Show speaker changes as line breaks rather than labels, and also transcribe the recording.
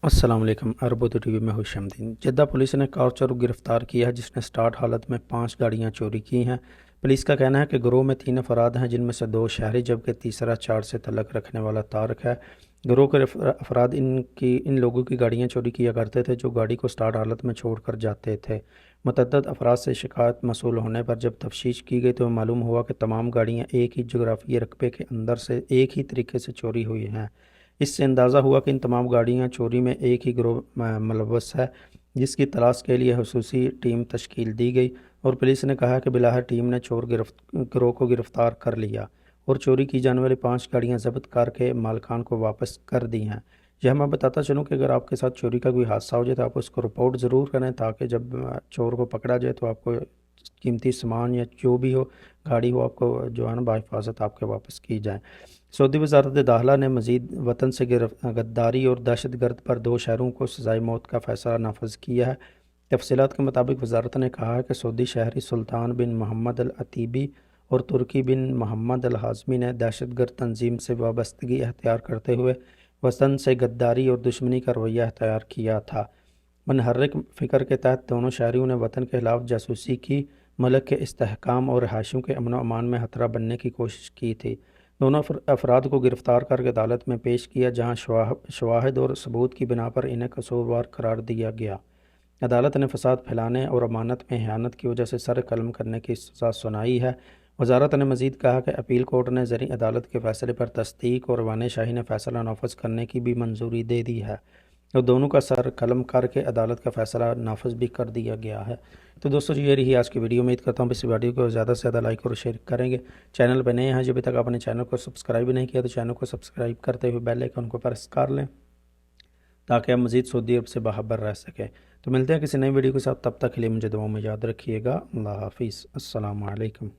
अस्सलाम वालेकुम। अरबोदो टीवी में खुशआमदीद। जद्दा पुलिस ने कार चोर गिरफ्तार किया है जिसने स्टार्ट हालत में 5 गाड़ियां चोरी की हैं। पुलिस का कहना है कि गिरोह में 3 अफराद हैं जिनमें से 2 शहरी जबकि तीसरा 4 से तल्लक रखने वाला तारक है। गिरोह के अफराद इन लोगों की गाड़ियां चोरी किया करते थे जो गाड़ी को स्टार्ट हालत में छोड़ कर जाते थे। मुतअद्दिद अफराद से शिकायत मसूल होने पर जब तफ्तीश की गई तो मालूम हुआ कि तमाम गाड़ियां एक ही जोग्राफियाई रकबे के अंदर से एक ही तरीके से चोरी हुई हैं। इससे अंदाज़ा हुआ कि इन तमाम गाड़ियां चोरी में एक ही गिरोह मुलव्वस है, जिसकी तलाश के लिए हुसूसी टीम तश्कील दी गई और पुलिस ने कहा कि बिलाहर टीम ने गिरोह को गिरफ्तार कर लिया और चोरी की जाने वाली 5 गाड़ियां जब्त करके मालिकान को वापस कर दी हैं। यह मैं बताता चलूँ कि अगर आपके साथ चोरी का कोई हादसा हो जाए तो आप उसको रिपोर्ट ज़रूर करें ताकि जब चोर को पकड़ा जाए तो आपको कीमती सामान या जो भी हो, गाड़ी हो, आपको जो है ना बाहिफाजत आपके वापस की जाए। सऊदी वजारत दाखिला ने मज़ीद वतन से गद्दारी और दहशत गर्द पर 2 शहरों को सज़ाए मौत का फ़ैसला नाफज किया है। तफसीलात के मुताबिक वजारत ने कहा है कि सऊदी शहरी सुल्तान बिन मोहम्मद अल अतीबी और तुर्की बिन मोहम्मद अल हाज़मी ने दहशत गर्द तंजीम से वाबस्तगी अख्तियार करते हुए वतन से गद्दारी और दुश्मनी का रवैया अख्तियार किया था। मनहर्रिक फ़िक्र के तहत दोनों शहरियों ने वतन के खिलाफ जासूसी की, मुल्क के इस्तेहकाम और रहायशियों के अमन व अमान में खतरा बनने की कोशिश की थी। दोनों अफराद को गिरफ़्तार करके अदालत में पेश किया जहाँ शवाहिद और सबूत की बिना पर इन्हें कसूरवार करार दिया गया। अदालत ने फसाद फैलाने और अमानत में हियानत की वजह से सर कलम करने की सज़ा सुनाई है। वजारत ने मज़ीद कहा कि अपील कोर्ट ने ज़री अदालत के फ़ैसले पर तस्दीक और रवान शाही ने फ़ैसला नाफज करने की भी मंजूरी दे दी है और दोनों का सर कलम करके अदालत का फ़ैसला नाफज भी कर दिया गया है। तो दोस्तों ये रही आज की वीडियो। उम्मीद करता हूँ इस वीडियो को ज़्यादा से ज़्यादा लाइक और शेयर करेंगे। चैनल पर नए हैं जो अभी तक आपने चैनल को सब्सक्राइब नहीं किया तो चैनल को सब्सक्राइब करते हुए बेल आइकन को प्रेस कर लें ताकि आप मज़ीद सऊदी अरब से बाखबर रह सकें। तो मिलते हैं किसी नई वीडियो के साथ, तब तक के लिए मुझे दुआओं में याद रखिएगा। अल्लाह हाफिज़। अस्सलामु अलैकुम।